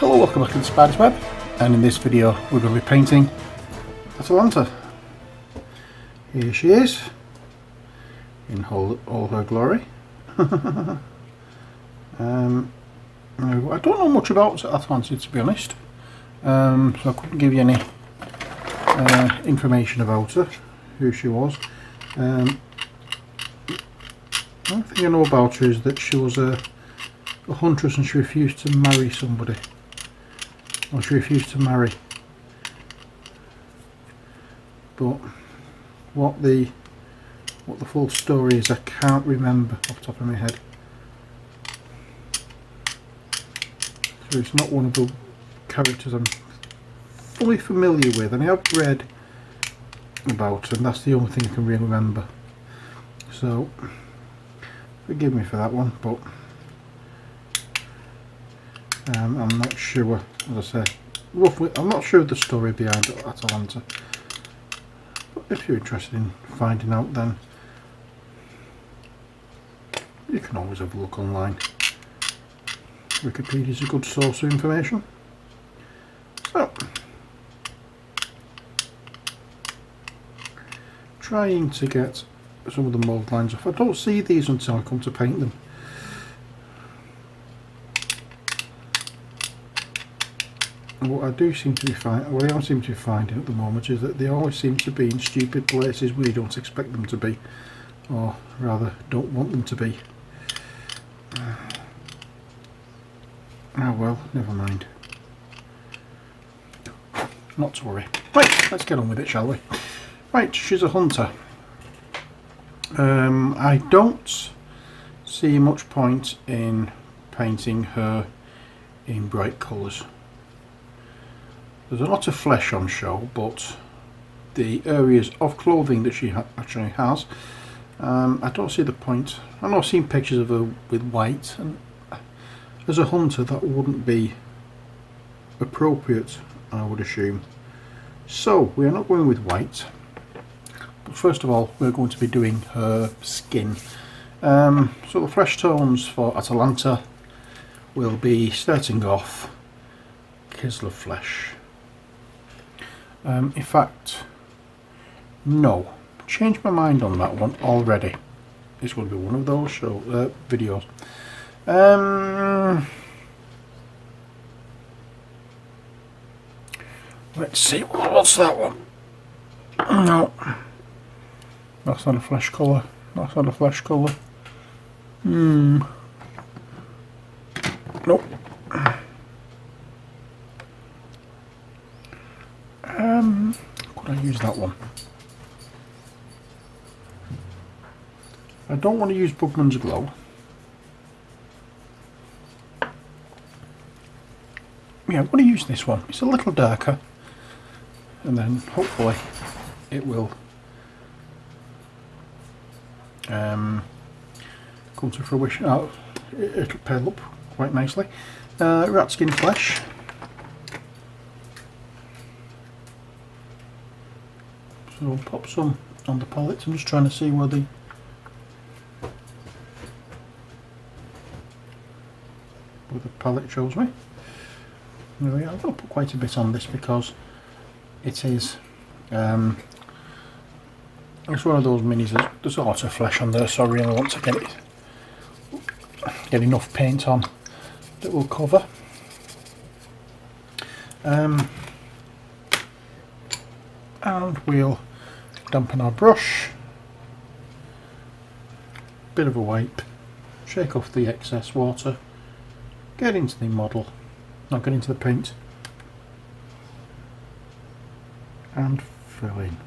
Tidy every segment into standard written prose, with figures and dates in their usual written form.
Hello, welcome back to the Spider's Web, and in this video we're going to be painting Atalanta. Here she is in all her glory. I don't know much about Atalanta, to be honest, so I couldn't give you any information about her, who she was. The only thing I know about her is that she was a huntress and she refused to marry somebody. Or she refused to marry. But what the full story is, I can't remember off the top of my head. So it's not one of the characters I'm fully familiar with, and I have read about her, and that's the only thing I can really remember. So forgive me for that one, but I'm not sure, as I say, roughly, I'm not sure of the story behind Atalanta. But if you're interested in finding out, then you can always have a look online. Wikipedia is a good source of information. So, trying to get some of the mould lines off. I don't see these until I come to paint them. What I do seem to be finding, what I seem to be finding at the moment, is that they always seem to be in stupid places where you don't expect them to be, or rather don't want them to be. Oh well, never mind. Not to worry. Right, let's get on with it, shall we? Right, she's a hunter. I don't see much point in painting her in bright colours. There's a lot of flesh on show, but the areas of clothing that she actually has, I don't see the point. I know I've seen pictures of her with white, and as a hunter that wouldn't be appropriate, I would assume. So we are not going with white, but first of all we're going to be doing her skin. So the flesh tones for Atalanta will be starting off Kislev flesh. In fact, no, changed my mind on that one already. It's going to be one of those videos. Let's see, what's that one? No, that's not a flesh colour. That's not a flesh colour. Nope. Could I use that one? I don't want to use Bugman's Glow. Yeah, I'm going to use this one. It's a little darker, and then hopefully it will come to fruition. Oh, it'll pale up quite nicely. Rat skin flesh. So I'll pop some on the palette. I'm just trying to see where the palette shows me. There we are. I'm going to put quite a bit on this because it is it's one of those minis. There's a lot of flesh on there, so I really want to get enough paint on that will cover. And we'll dampen our brush, bit of a wipe, shake off the excess water, get into the model, not get into the paint, and fill in.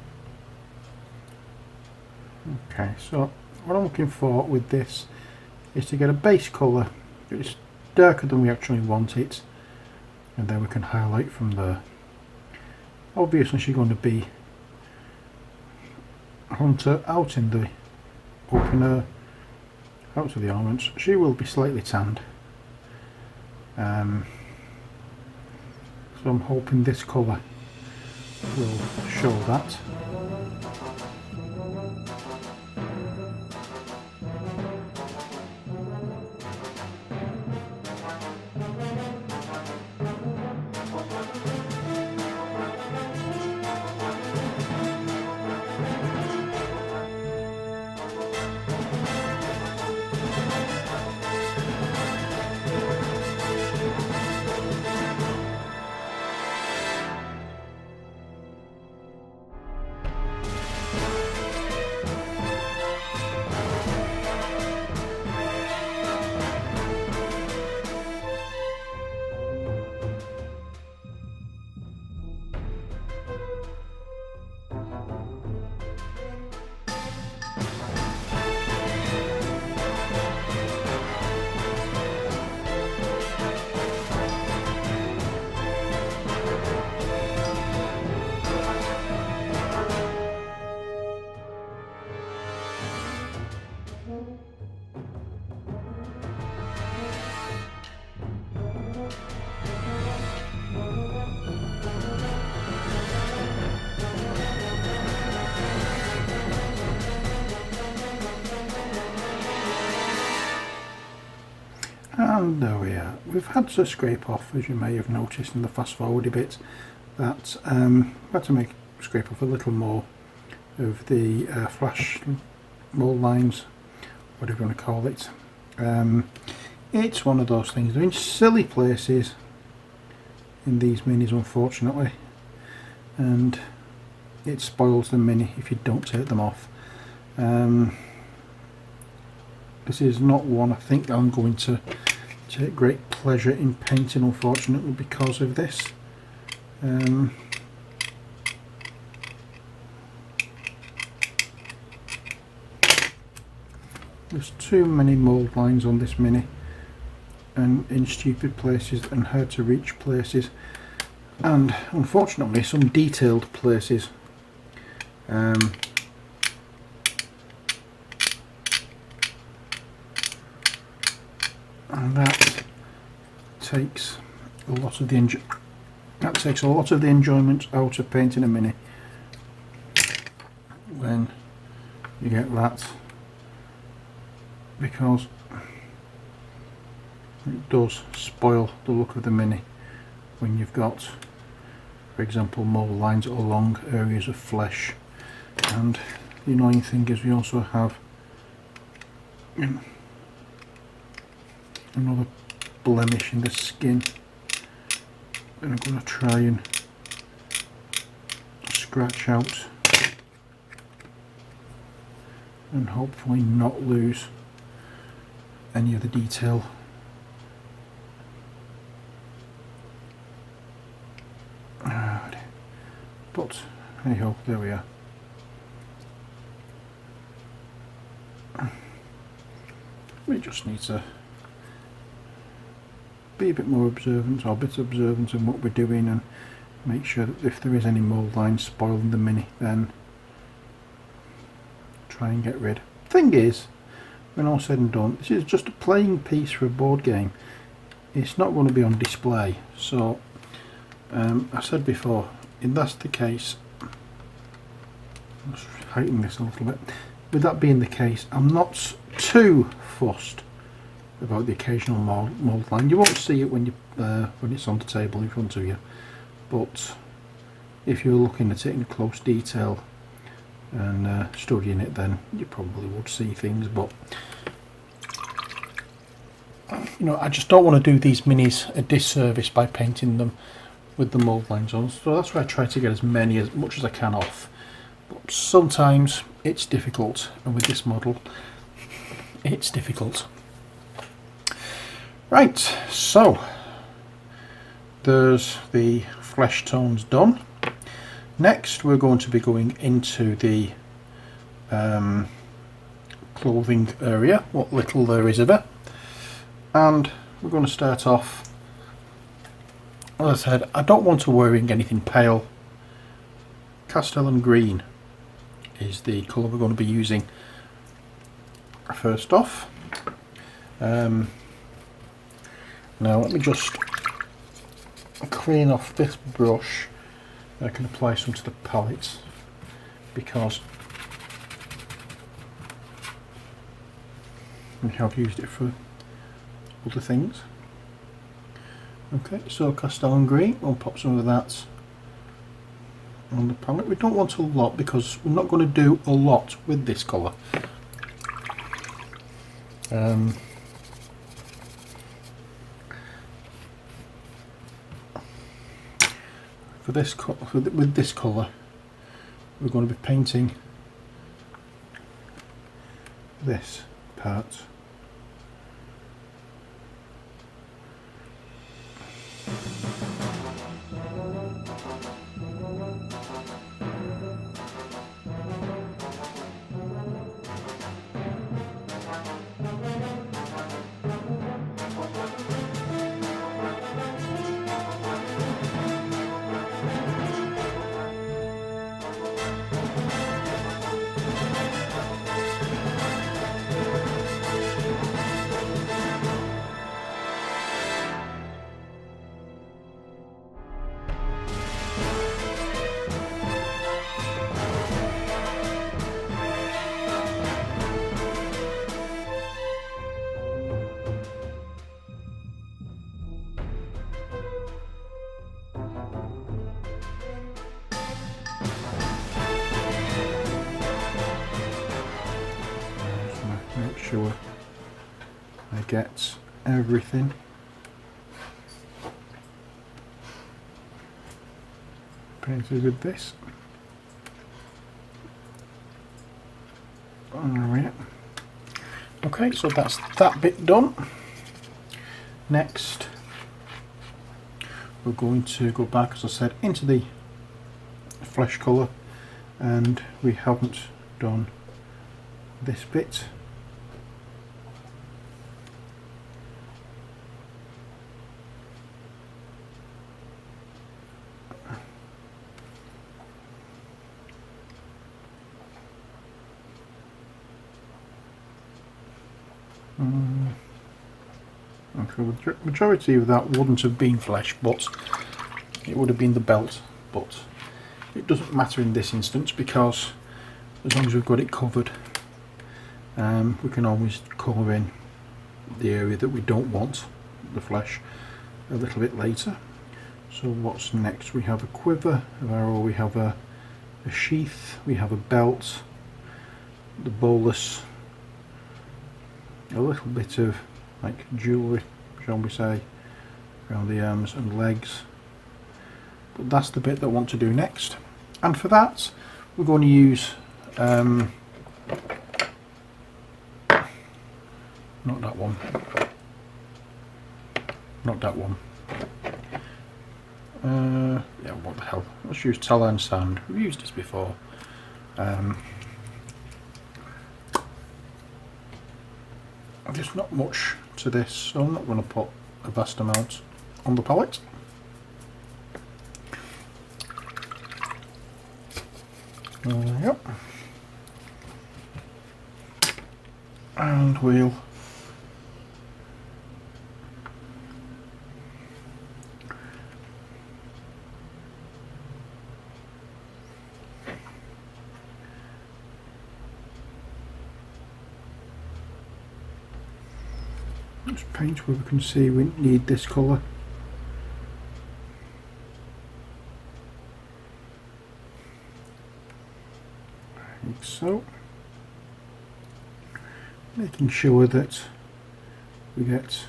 Okay, so what I'm looking for with this is to get a base colour that's darker than we actually want it, and then we can highlight from there. Obviously she's going to be hunter out in the open air, out of the elements. She will be slightly tanned, so I'm hoping this colour will show that. And there we are. We've had to scrape off, as you may have noticed in the fast forward bit, that had to scrape off a little more of the flash mold lines, whatever you want to call it. It's one of those things, they're in silly places in these minis, unfortunately, and it spoils the mini if you don't take them off. This is not one I think I'm going to take great pleasure in painting, unfortunately, because of this. There's too many mould lines on this mini, and in stupid places and hard to reach places, and unfortunately some detailed places. And that takes a lot of the enjoyment out of painting a mini when you get that, because it does spoil the look of the mini when you've got, for example, mold lines along areas of flesh. And the annoying thing is we also have another blemish in the skin that I'm going to try and scratch out and hopefully not lose any of the detail. But hey ho, there we are. We just need to be a bit more observant, or a bit observant in what we're doing, and make sure that if there is any mold lines spoiling the mini, then try and get rid. Thing is, when all said and done, this is just a playing piece for a board game. It's not going to be on display, so I said before, if that's the case, let's heighten this a little bit. With that being the case, I'm not too fussed about the occasional mold line. You won't see it when it's on the table in front of you, but if you're looking at it in close detail and studying it, then you probably would see things. But you know, I just don't want to do these minis a disservice by painting them with the mold lines on, so that's why I try to get as much as I can off. But sometimes it's difficult, and with this model it's difficult. Right, so there's the flesh tones done. Next we're going to be going into the clothing area, what little there is of it, and we're going to start off. As I said, I don't want to wearing anything pale. Castellan green is the colour we're going to be using first off. Now let me just clean off this brush. I can apply some to the palette because I have used it for other things. Okay, so Castellan green, we'll pop some of that on the palette. We don't want a lot because we're not going to do a lot with this colour. With this colour, we're going to be painting this part. sure I get everything. Painted with this. Alright. Okay, so that's that bit done. Next, we're going to go back, as I said, into the flesh colour, and we haven't done this bit. The majority of that wouldn't have been flesh, but it would have been the belt, but it doesn't matter in this instance, because as long as we've got it covered, we can always colour in the area that we don't want the flesh a little bit later. So what's next? We have a quiver, an arrow, we have a sheath, we have a belt, the bolus, a little bit of like jewellery, shall we say, around the arms and legs. But that's the bit that I want to do next, and for that we're going to use not that one, not that one, yeah, what the hell, let's use Talon sand. We've used this before. There's not much to this, so I'm not going to put a vast amount on the palette. Yep. And we'll just paint where we can see we need this colour. Like so. Making sure that we get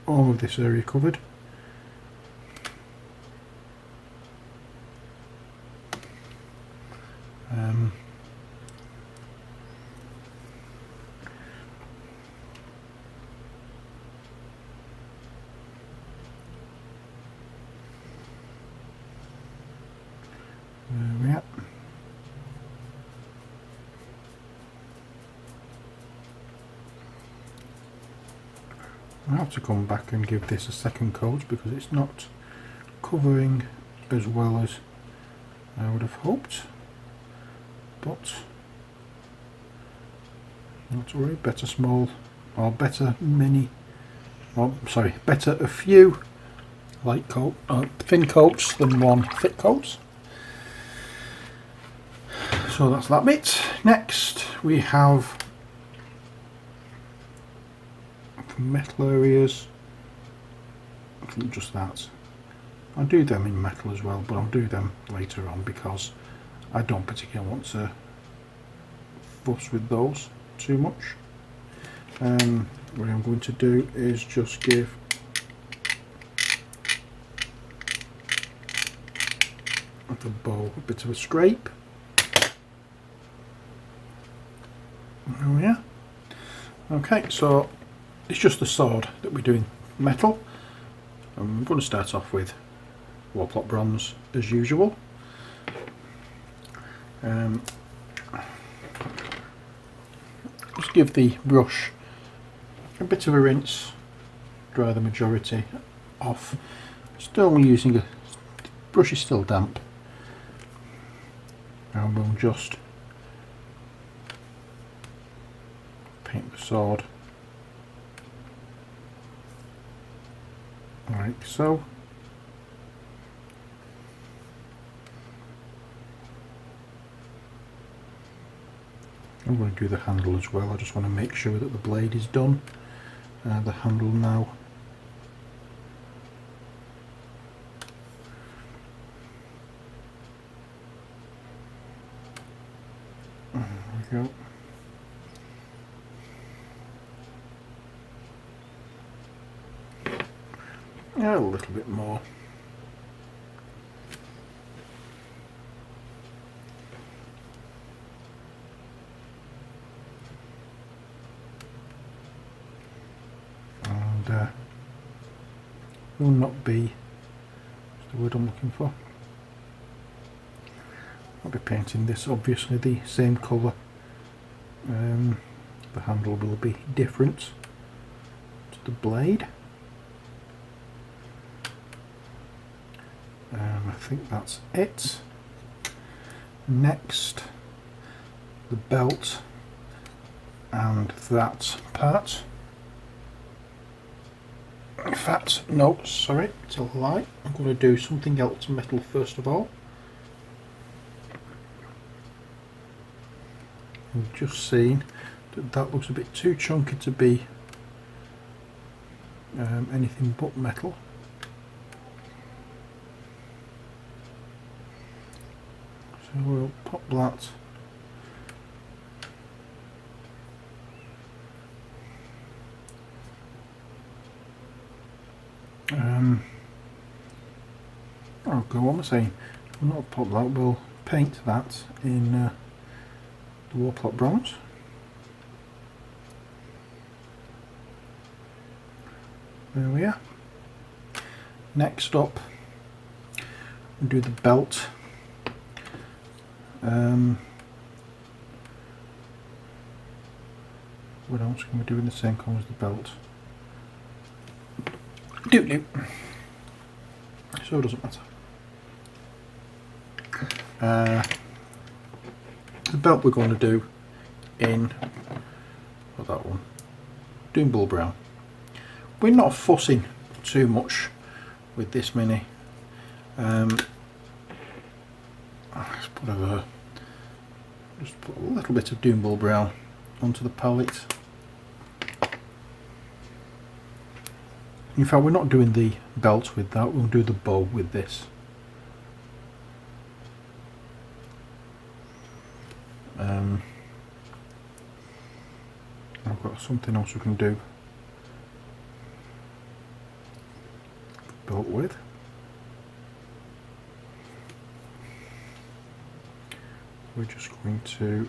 all of this area covered. There we are. I have to come back and give this a second coat because it's not covering as well as I would have hoped, but not to worry, better small, or better many, or sorry, better a few light coat, thin coats than one thick coat. So that's that bit. Next we have metal areas. I think just that. I'll do them in metal as well, but I'll do them later on because I don't particularly want to fuss with those too much. What I'm going to do is just give the bow a bit of a scrape. There we are. Okay, so it's just the sword that we're doing metal. I'm going to start off with Warplot bronze as usual. Just give the brush a bit of a rinse, dry the majority off. Still using the brush is still damp, and we'll just paint the sword like so. I'm going to do the handle as well. I just want to make sure that the blade is done. The handle now. There we go. Yeah, a little bit more. And will not be, what's the word I'm looking for? I'll be painting this obviously the same colour. The handle will be different to the blade. I think that's it. Next, the belt and that part. In fact, no, sorry, it's a lie. I'm going to do something else metal first of all. We've just seen that that looks a bit too chunky to be anything but metal. So we'll pop that oh god, what am I saying? We'll not pop that, we'll paint that in the Warplot bronze. There we are. Next up, we'll do the belt. What else can we do in the same colour as the belt? Doot. So it doesn't matter. The belt we're going to do in, what that one, Doombull Brown. We're not fussing too much with this mini. Let's put just put a little bit of Doombull Brown onto the palette. In fact, we're not doing the belt with that, we'll do the bow with this. I've got something else we can do belt with. We're just going to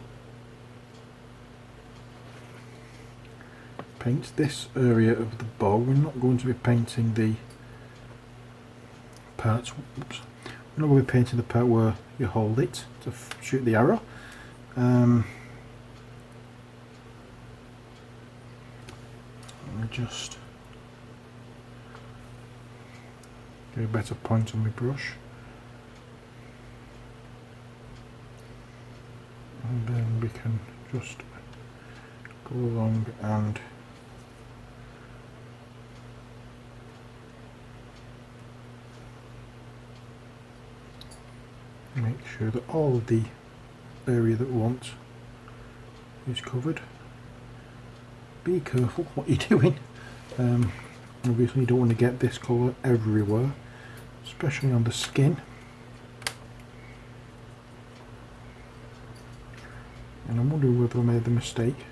paint this area of the bow. We're not going to be painting the parts. Oops. We're not going to be painting the part where you hold it to shoot the arrow. Let me just get a better point on my brush. And then we can just go along and make sure that all of the area that we want is covered. Be careful what you're doing. Obviously you don't want to get this colour everywhere, especially on the skin. And I'm wondering whether I made the mistake.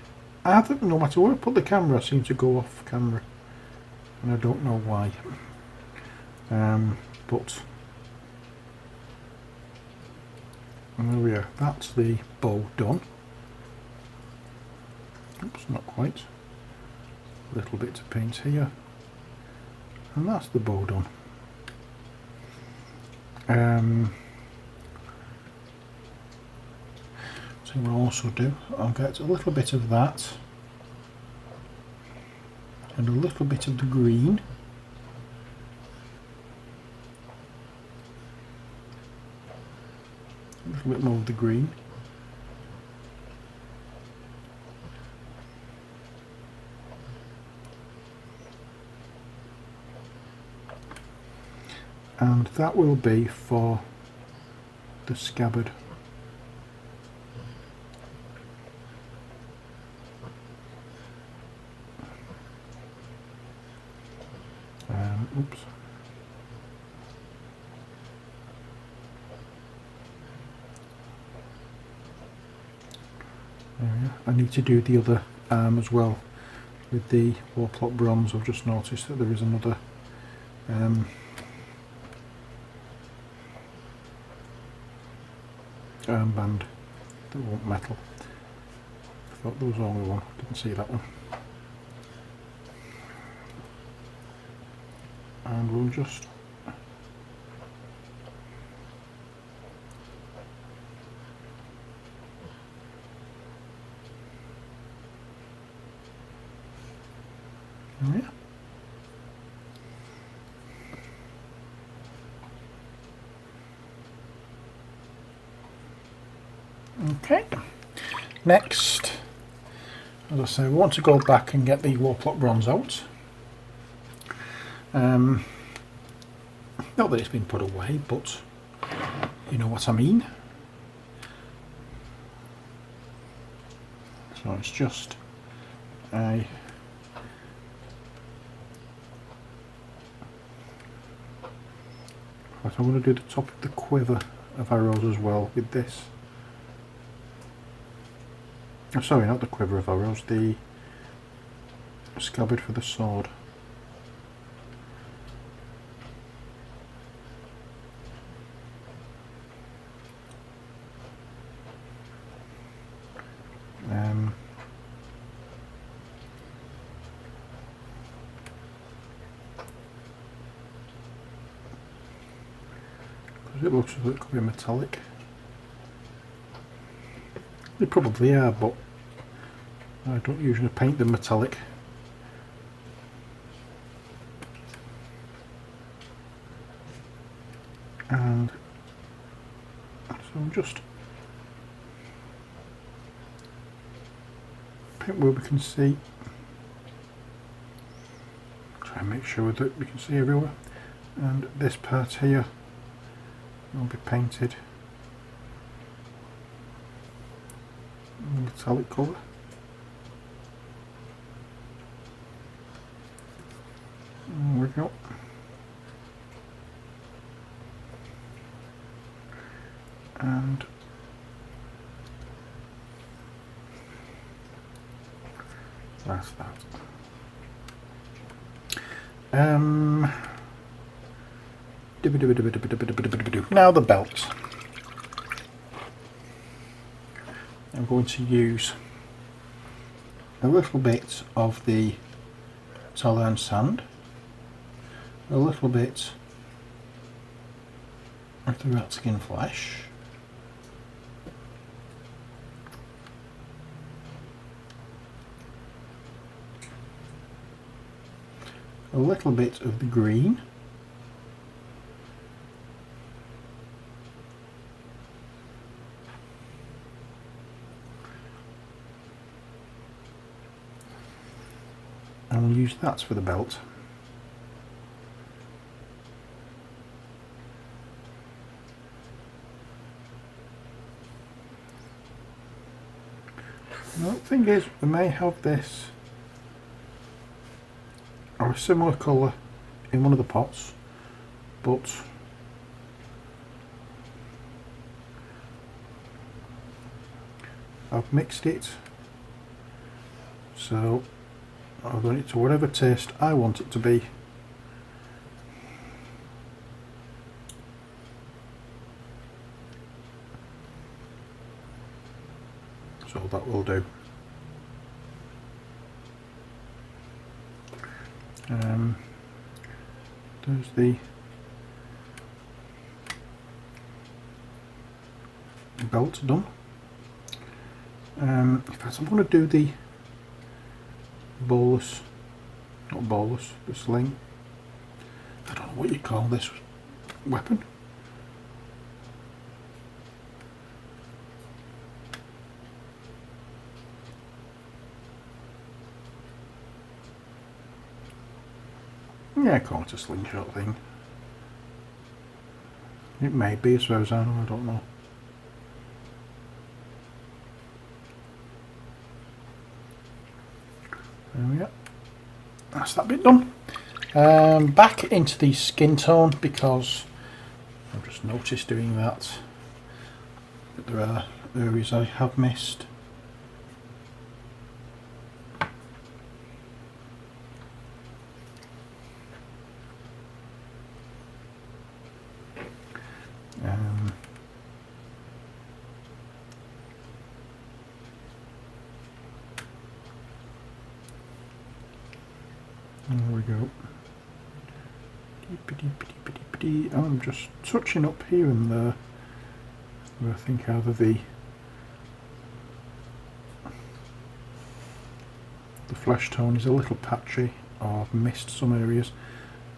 I think no matter where I put the camera I seem to go off camera, and I don't know why. But there we are, that's the bow done. Oops, not quite. A little bit to paint here. And that's the bow done. So what I'll also do, I'll get a little bit of that and a little bit of the green. A little bit more of the green. And that will be for the scabbard. Oops. There we are. I need to do the other arm as well with the Warplot bronze. I've just noticed that there is another armband that won't metal. I thought there was only one, didn't see that one. And we'll just yeah. Okay, next, as I say, we want to go back and get the Warplock bronze out. Not that it's been put away, but you know what I mean. So it's just a I'm going to do the top of the quiver of arrows as well with this. Oh, sorry, not the quiver of arrows, the scabbard for the sword. Because it looks as though it could be metallic. They probably are, but I don't usually paint them metallic. And so I'm just paint where we can see. Try and make sure that we can see everywhere. And this part here will be painted metallic colour. There we go. And that's that. Now the belt. I'm going to use a little bit of the Atalanta sand, a little bit of the rat skin flesh, a little bit of the green, and we'll use that for the belt. Now, the thing is, we may have this or a similar colour in one of the pots, but I've mixed it, so I've done it to whatever taste I want it to be. So that will do. There's the belt done. In fact, I'm going to do the bolus, not bolus, the sling. I don't know what you call this weapon. Yeah, I call it a slingshot thing. It may be, as far as I know, I don't know. There we go. That's that bit done. Back into the skin tone, because I've just noticed doing that there are areas I have missed. we go. I'm just touching up here and there where I think either the flesh tone is a little patchy or I've missed some areas.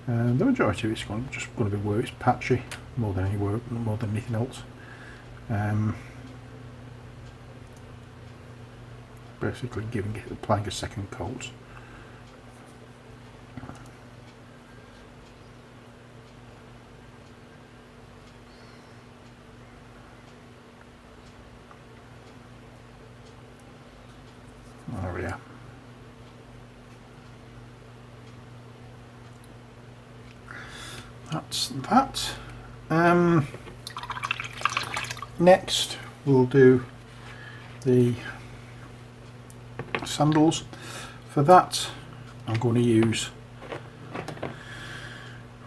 The majority of it's just going to be where it's patchy more than anything else. Basically applying a second coat. There we are. That's that. Next we'll do the sandals. For that I'm going to use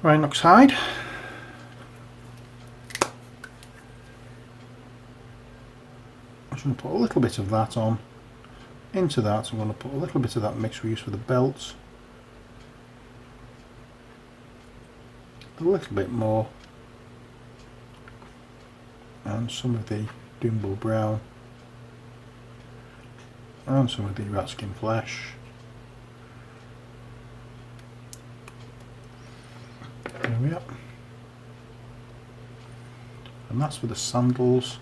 Rhinox hide. I'm just going to put a little bit of that on. Into that I'm going to put a little bit of that mix we use for the belts. A little bit more. And some of the Doombull brown. And some of the rat skin flesh. There we are. And that's for the sandals.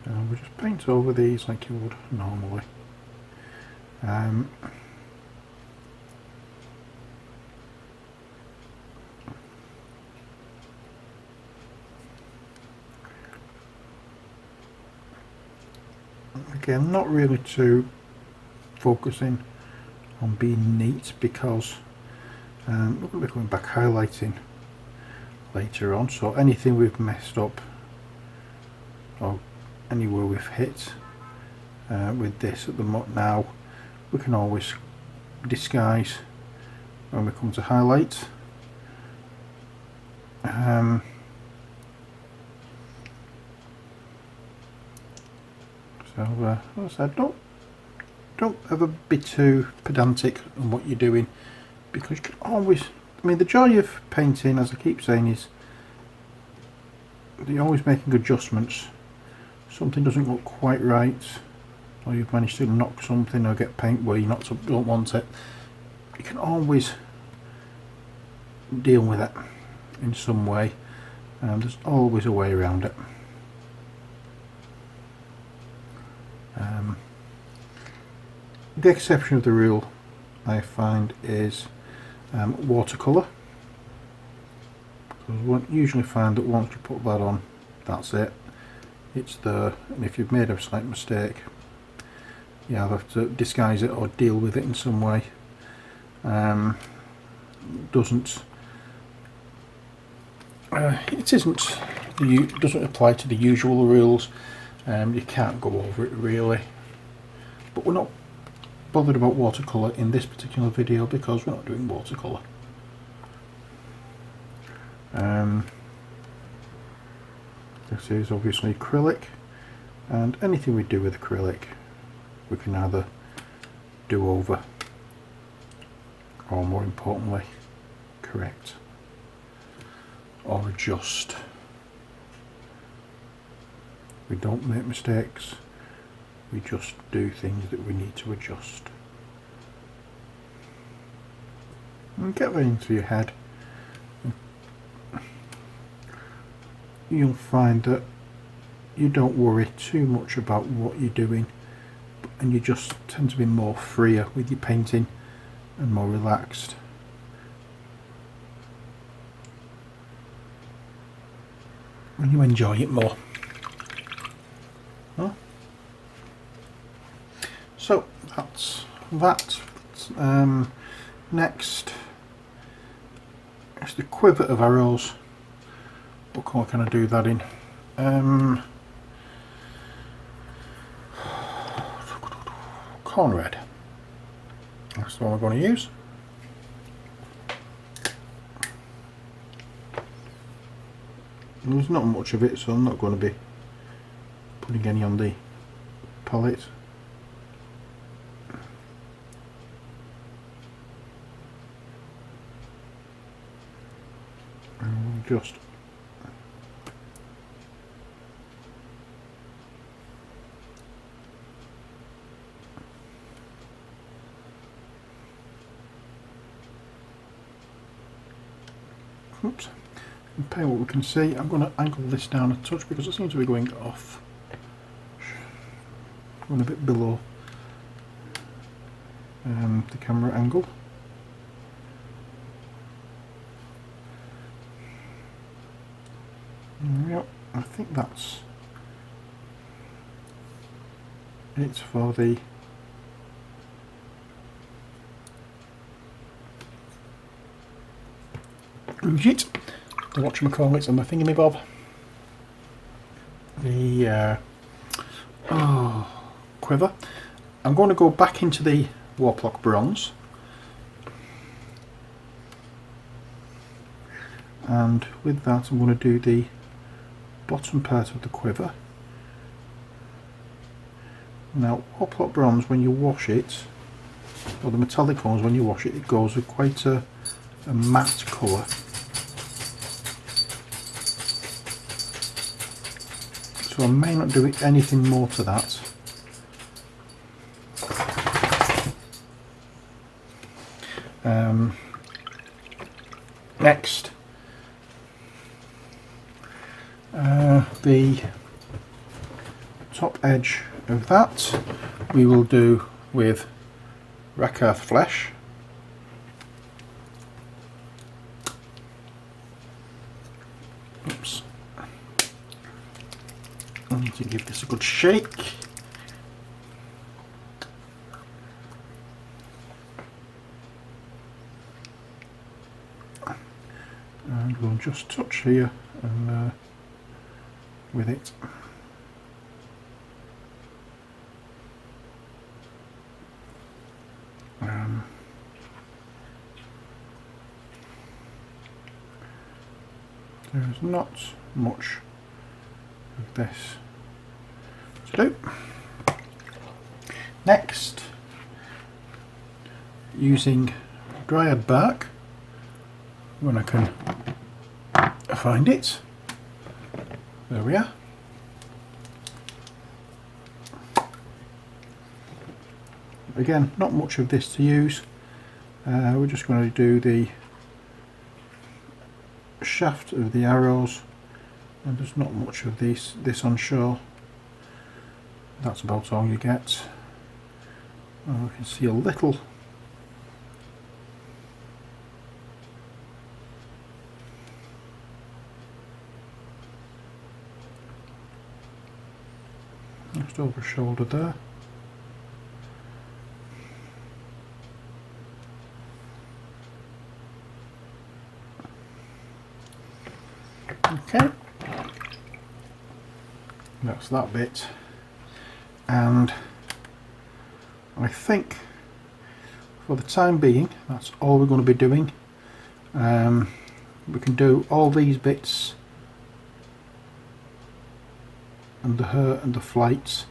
And we'll just paint over these like you would normally. Again, not really too focusing on being neat because we're going to be going back highlighting later on, so anything we've messed up or anywhere we've hit with this at the now, we can always disguise when we come to highlight. So as I said, don't ever be too pedantic on what you're doing, because you can always, I mean, the joy of painting, as I keep saying, is you're always making adjustments. Something doesn't look quite right, or you've managed to knock something or get paint where you don't want it. You can always deal with it in some way, and there's always a way around it. The exception of the rule I find is watercolour, because you usually find that once you put that on, that's it, it's there, and if you've made a slight mistake you either have to disguise it or deal with it in some way. Doesn't apply to the usual rules. You can't go over it really, but we're not bothered about watercolour in this particular video because we're not doing watercolour. This is obviously acrylic, and anything we do with acrylic we can either do over or, more importantly, correct or adjust. We don't make mistakes, we just do things that we need to adjust. And get that into your head. You'll find that you don't worry too much about what you're doing, and you just tend to be more freer with your painting and more relaxed. And you enjoy it more. Huh? So that's that. Next is the quiver of arrows. What colour can I do that in? Corn red. That's the one I'm going to use. There's not much of it, so I'm not going to be putting any on the call it. And we'll just oops. Compare what we can see. I'm going to angle this down a touch because it seems to be going off. Going a bit below the camera angle. Yep, I think that's it for the widget, the whatchamacallits and the thingamabob. The quiver. I'm going to go back into the Warplock bronze and with that I'm going to do the bottom part of the quiver. Now Warplock bronze, when you wash it, or the metallic ones, when you wash it, it goes with quite a matte colour. So I may not do anything more to that. Next, the top edge of that we will do with Rakarth flesh. Oops. I need to give this a good shake. And we'll just touch here and with it. There's not much of this to do. Next, using dryad bark, when I can find it. There we are. Again, not much of this to use. We're just going to do the shaft of the arrows, and there's not much of this on shore. That's about all you get. Oh, we can see a little just over shoulder there. Okay, that's that bit, and I think for the time being that's all we're going to be doing. We can do all these bits and the her and the flights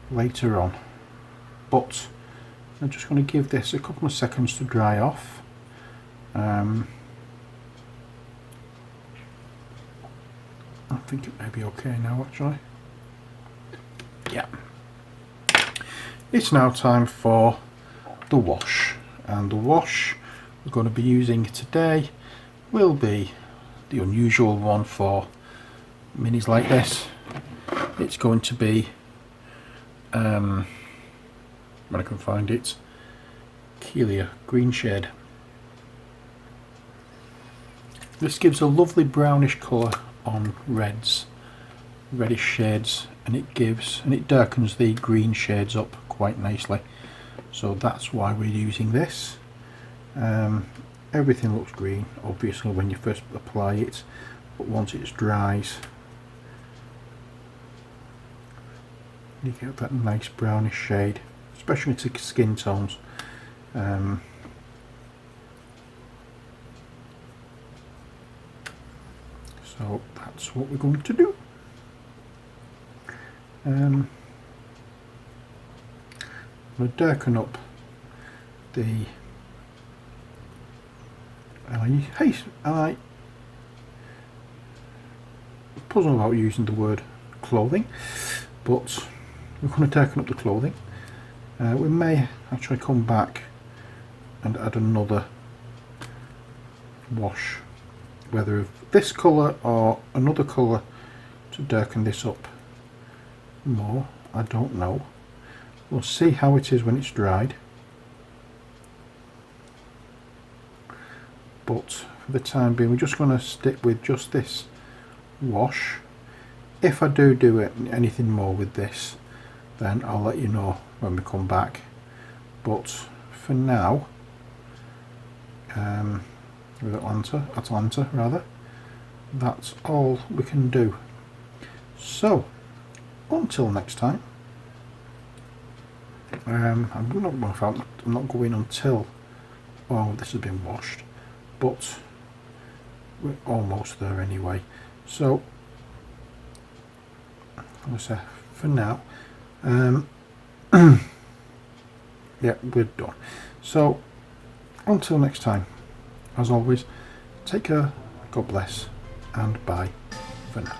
later on, but I'm just going to give this a couple of seconds to dry off. I think it may be okay now actually. Yeah. It's now time for the wash, and the wash we're going to be using today will be the unusual one for minis like this. It's going to be, when I can find it, Keelia Green Shade. This gives a lovely brownish colour on reddish shades, and it darkens the green shades up quite nicely. So that's why we're using this. Everything looks green obviously when you first apply it, but once it dries you get that nice brownish shade, especially to skin tones. So that's what we're going to do. I'm going to darken up the I puzzle about using the word clothing, but we're going to darken up the clothing. We may actually come back and add another wash, whether of this colour or another colour to darken this up more, I don't know. We'll see how it is when it's dried, but for the time being we're just going to stick with just this wash. If I do anything more with this, then I'll let you know when we come back, but for now with Atalanta rather, that's all we can do. So until next time, I'm not going until all of this has been washed, but we're almost there anyway. So I say for now, yeah, we're done. So until next time, as always, take care, God bless, and bye for now.